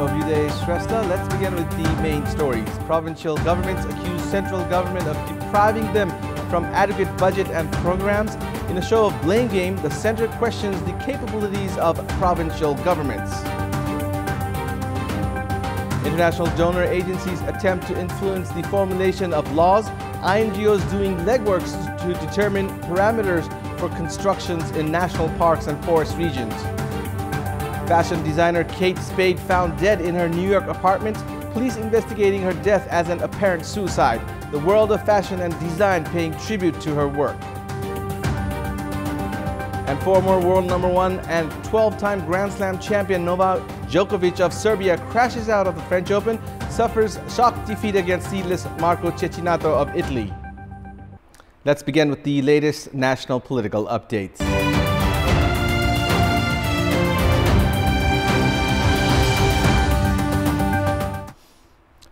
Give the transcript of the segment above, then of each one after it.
Obhyuday Shrestha. Let's begin with the main stories. Provincial governments accuse central government of depriving them from adequate budget and programs. In a show of blame game, the center questions the capabilities of provincial governments. International donor agencies attempt to influence the formulation of laws. INGOs doing legworks to determine parameters for constructions in national parks and forest regions. Fashion designer Kate Spade found dead in her New York apartment. Police investigating her death as an apparent suicide. The world of fashion and design paying tribute to her work. And former world #1 and 12-time Grand Slam champion Novak Djokovic of Serbia crashes out of the French Open, suffers shock defeat against seedless Marco Cecchinato of Italy. Let's begin with the latest national political updates.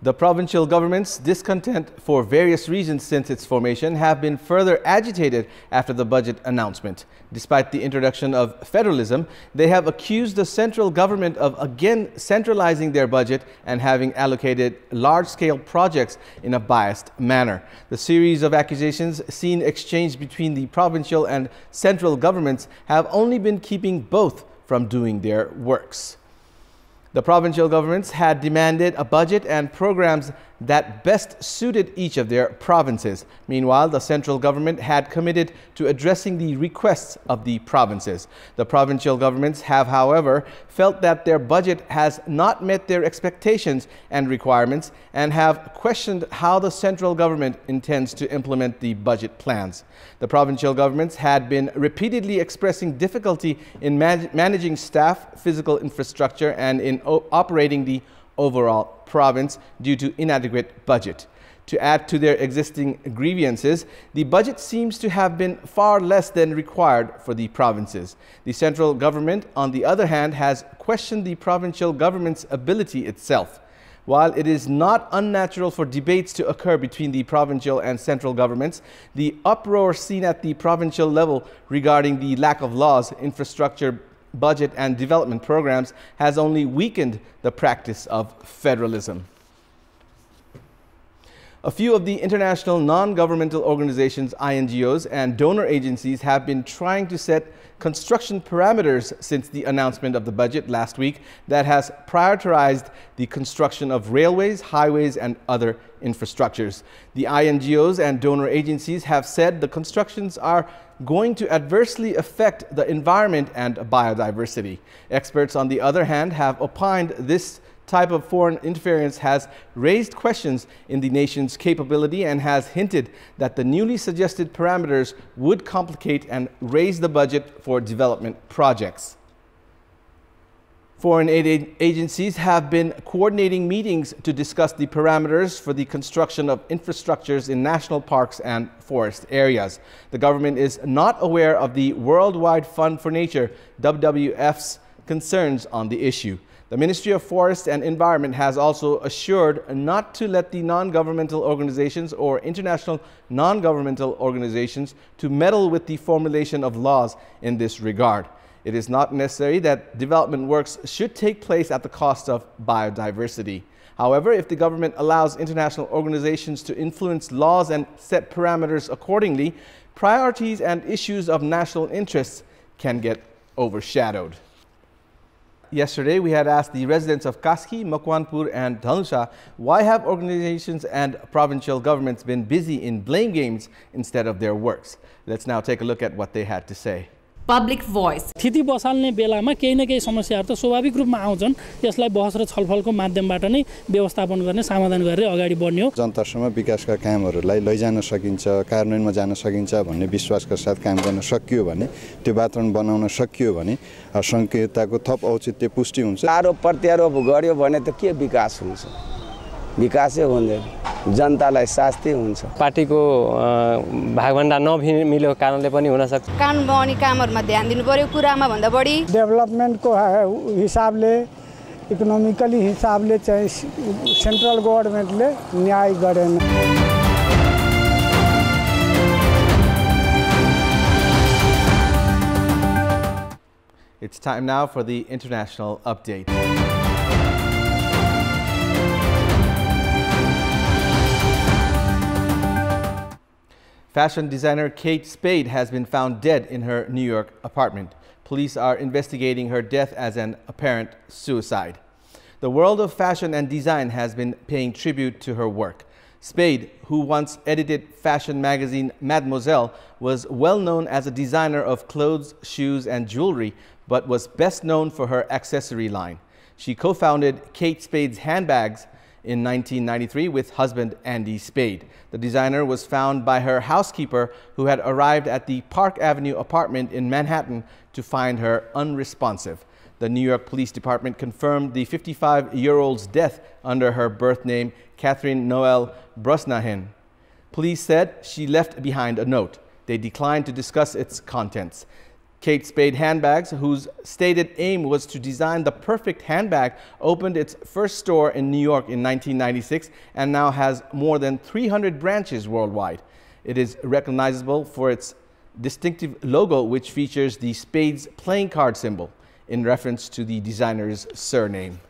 The provincial government's discontent for various reasons since its formation have been further agitated after the budget announcement. Despite the introduction of federalism, they have accused the central government of again centralizing their budget and having allocated large-scale projects in a biased manner. The series of accusations seen exchanged between the provincial and central governments have only been keeping both from doing their works. The provincial governments had demanded a budget and programs that best suited each of their provinces. Meanwhile, the central government had committed to addressing the requests of the provinces. The provincial governments have, however, felt that their budget has not met their expectations and requirements and have questioned how the central government intends to implement the budget plans. The provincial governments had been repeatedly expressing difficulty in managing staff, physical infrastructure, and in operating the overall province due to inadequate budget. To add to their existing grievances, the budget seems to have been far less than required for the provinces. The central government, on the other hand, has questioned the provincial government's ability itself. While it is not unnatural for debates to occur between the provincial and central governments, the uproar seen at the provincial level regarding the lack of laws, infrastructure, budget and development programs has only weakened the practice of federalism. A few of the international non-governmental organizations, INGOs, and donor agencies have been trying to set construction parameters since the announcement of the budget last week that has prioritized the construction of railways, highways, and other infrastructures. The INGOs and donor agencies have said the constructions are going to adversely affect the environment and biodiversity. Experts, on the other hand, have opined this type of foreign interference has raised questions in the nation's capability and has hinted that the newly suggested parameters would complicate and raise the budget for development projects. Foreign aid agencies have been coordinating meetings to discuss the parameters for the construction of infrastructures in national parks and forest areas. The government is not aware of the Worldwide Fund for Nature, WWF's, concerns on the issue. The Ministry of Forest and Environment has also assured not to let the non-governmental organizations or international non-governmental organizations to meddle with the formulation of laws in this regard. It is not necessary that development works should take place at the cost of biodiversity. However, if the government allows international organizations to influence laws and set parameters accordingly, priorities and issues of national interests can get overshadowed. Yesterday, we had asked the residents of Kaski, Makwanpur, and Dhanusha why have organizations and provincial governments been busy in blame games instead of their works. Let's now take a look at what they had to say. Public voice. स्थिति बसाल्ने बेलामा केही न केही समस्याहरु त स्वाभाविक रूपमा आउँछन् त्यसलाई बहस र छलफलको माध्यमबाट नै व्यवस्थापन गर्ने समाधान गरेर अगाडि बढ्ने हो जनतासँग विकासका कामहरुलाई लैजान सकिन्छ कार्यान्वयनमा जान सकिन्छ भन्ने विश्वासका साथ काम गर्न सकियो भने त्यो वातावरण बनाउन सकियो भने संघीयताको थप औचित्य पुष्टि हुन्छ आरोप प्रत्यारोप गर्यो भने त के विकास हुन्छ विकासै हुँदैन जनतालाई शास्ति हुन्छ पार्टीको भागभण्डा नमिलेको कारणले पनि हुन सक्छ कानुन बनाउने कामहरुमा ध्यान दिनु पर्यो कुरामा भन्दा बढी डेभलपमेन्टको हिसाबले इकोनोमिकली हिसाबले चाहिँ सेन्ट्रल गभर्नमेन्टले न्याय गरेन It's time now for the international update. Fashion designer Kate Spade has been found dead in her New York apartment. Police are investigating her death as an apparent suicide. The world of fashion and design has been paying tribute to her work. Spade, who once edited fashion magazine Mademoiselle, was well known as a designer of clothes, shoes, and jewelry, but was best known for her accessory line. She co-founded Kate Spade's Handbags in 1993 with husband Andy Spade. The designer was found by her housekeeper, who had arrived at the Park Avenue apartment in Manhattan to find her unresponsive. The New York Police Department confirmed the 55-year-old's death under her birth name, Catherine Noel Brosnahan. Police said she left behind a note. They declined to discuss its contents. Kate Spade Handbags, whose stated aim was to design the perfect handbag, opened its first store in New York in 1996 and now has more than 300 branches worldwide. It is recognizable for its distinctive logo, which features the Spades playing card symbol in reference to the designer's surname.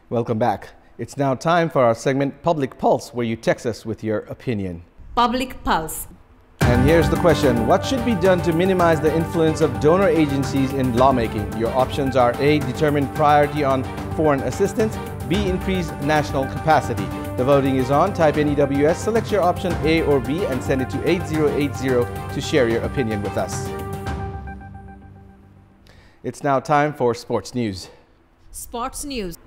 Welcome back. It's now time for our segment Public Pulse, where you text us with your opinion. Public Pulse. And here's the question. What should be done to minimize the influence of donor agencies in lawmaking? Your options are A, determine priority on foreign assistance, B, increase national capacity. The voting is on. Type NEWS, select your option A or B, and send it to 8080 to share your opinion with us. It's now time for sports news. Sports news.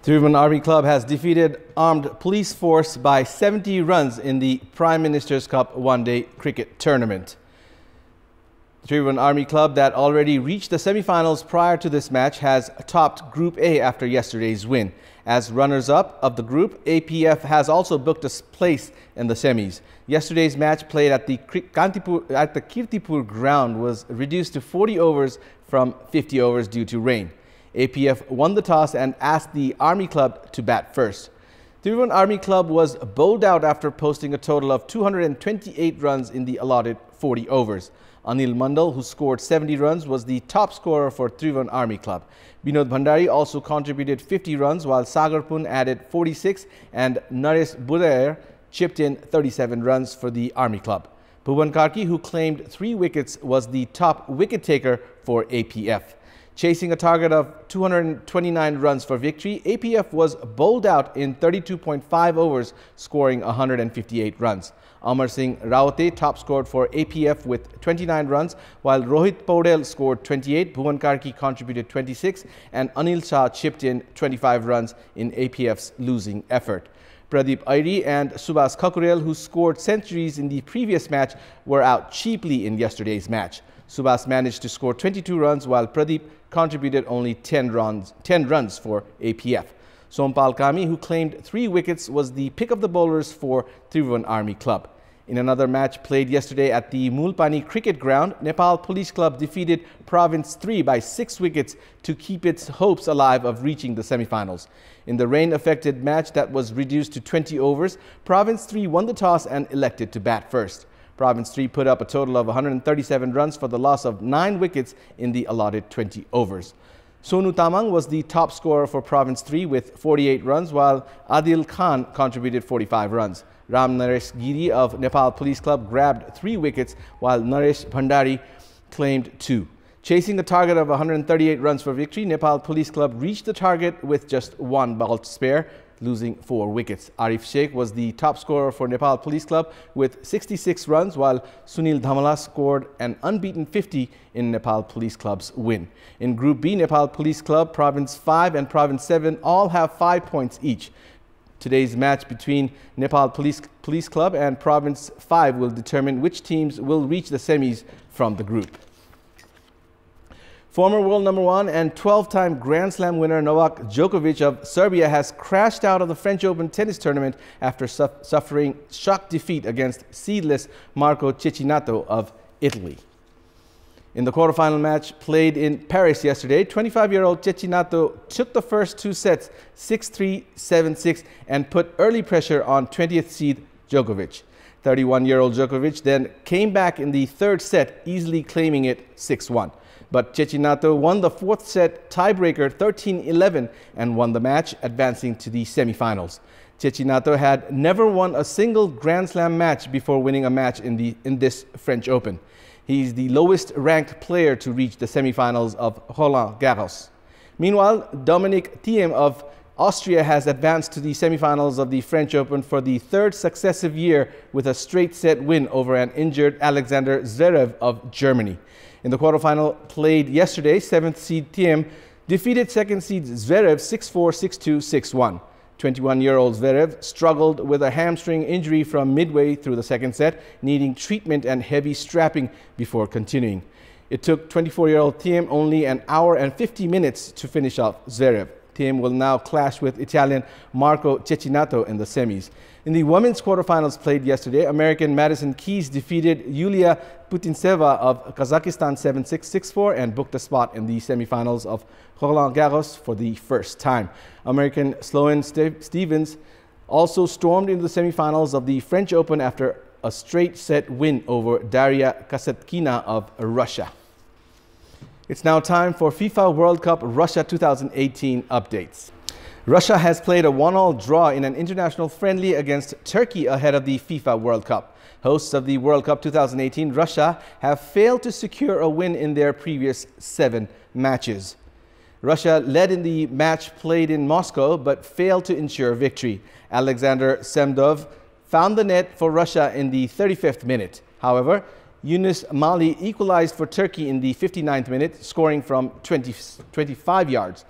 Tribhuvan Army Club has defeated Armed Police Force by 70 runs in the Prime Minister's Cup one-day cricket tournament. The Tribhuvan Army Club, that already reached the semi-finals prior to this match, has topped Group A after yesterday's win. As runners-up of the group, APF has also booked a place in the semis. Yesterday's match, played at the Kantipur ground, was reduced to 40 overs from 50 overs due to rain. APF won the toss and asked the Army Club to bat first. Tribhuvan Army Club was bowled out after posting a total of 228 runs in the allotted 40 overs. Anil Mandal, who scored 70 runs, was the top scorer for Tribhuvan Army Club. Binod Bhandari also contributed 50 runs, while Sagarpun added 46 and Naresh Budair chipped in 37 runs for the Army Club. Bhuvan Karki, who claimed 3 wickets, was the top wicket taker for APF. Chasing a target of 229 runs for victory, APF was bowled out in 32.5 overs, scoring 158 runs. Amar Singh Rawate top scored for APF with 29 runs, while Rohit Paudel scored 28, Bhuvan Karki contributed 26, and Anil Shah chipped in 25 runs in APF's losing effort. Pradeep Airi and Subhas Kakurel, who scored centuries in the previous match, were out cheaply in yesterday's match. Subhas managed to score 22 runs, while Pradeep contributed only 10 runs for APF. Sompal Kami, who claimed 3 wickets, was the pick of the bowlers for Tribhuvan Army Club. In another match played yesterday at the Mulpani Cricket Ground, Nepal Police Club defeated Province 3 by 6 wickets to keep its hopes alive of reaching the semi-finals. In the rain-affected match that was reduced to 20 overs, Province 3 won the toss and elected to bat first. Province 3 put up a total of 137 runs for the loss of 9 wickets in the allotted 20 overs. Sonu Tamang was the top scorer for Province 3 with 48 runs, while Adil Khan contributed 45 runs. Ram Naresh Giri of Nepal Police Club grabbed 3 wickets, while Naresh Bhandari claimed 2. Chasing a target of 138 runs for victory, Nepal Police Club reached the target with just 1 ball to spare, losing 4 wickets. Arif Sheikh was the top scorer for Nepal Police Club with 66 runs, while Sunil Dhamala scored an unbeaten 50 in Nepal Police Club's win. In Group B, Nepal Police Club, Province 5 and Province 7 all have 5 points each. Today's match between Nepal Police Club and Province 5 will determine which teams will reach the semis from the group. Former world number 1 and 12-time Grand Slam winner Novak Djokovic of Serbia has crashed out of the French Open tennis tournament after suffering shock defeat against seedless Marco Cecchinato of Italy. In the quarterfinal match played in Paris yesterday, 25-year-old Cecchinato took the first 2 sets 6-3, 7-6 and put early pressure on 20th seed Djokovic. 31-year-old Djokovic then came back in the 3rd set, easily claiming it 6-1. But Cecchinato won the 4th set tiebreaker 13-11 and won the match, advancing to the semifinals. Cecchinato had never won a single Grand Slam match before winning a match in this French Open. He's the lowest ranked player to reach the semifinals of Roland Garros. Meanwhile, Dominic Thiem of Austria has advanced to the semifinals of the French Open for the third successive year with a straight set win over an injured Alexander Zverev of Germany. In the quarterfinal played yesterday, 7th seed Thiem defeated 2nd seed Zverev 6-4, 6-2, 6-1. 21-year-old Zverev struggled with a hamstring injury from midway through the second set, needing treatment and heavy strapping before continuing. It took 24-year-old Thiem only an hour and 50 minutes to finish off Zverev. Thiem will now clash with Italian Marco Cecchinato in the semis. In the women's quarterfinals played yesterday, American Madison Keys defeated Yulia Putintseva of Kazakhstan 7-6, 6-4 and booked a spot in the semifinals of Roland Garros for the first time. American Sloane Stevens also stormed into the semifinals of the French Open after a straight set win over Daria Kasatkina of Russia. It's now time for FIFA World Cup Russia 2018 updates. Russia has played a 1-1 draw in an international friendly against Turkey ahead of the FIFA World Cup. Hosts of the World Cup 2018, Russia, have failed to secure a win in their previous 7 matches. Russia led in the match played in Moscow but failed to ensure victory. Alexander Semdov found the net for Russia in the 35th minute. However, Yunus Mali equalized for Turkey in the 59th minute, scoring from 25 yards.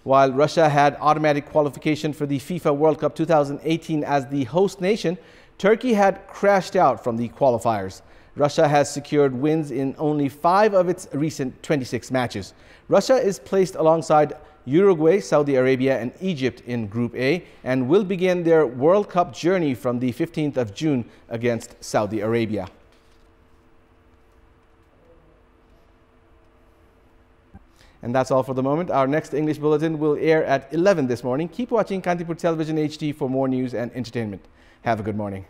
While Russia had automatic qualification for the FIFA World Cup 2018 as the host nation, Turkey had crashed out from the qualifiers. Russia has secured wins in only 5 of its recent 26 matches. Russia is placed alongside Uruguay, Saudi Arabia and Egypt in Group A and will begin their World Cup journey from the 15th of June against Saudi Arabia. And that's all for the moment. Our next English bulletin will air at 11 this morning. Keep watching Kantipur Television HD for more news and entertainment. Have a good morning.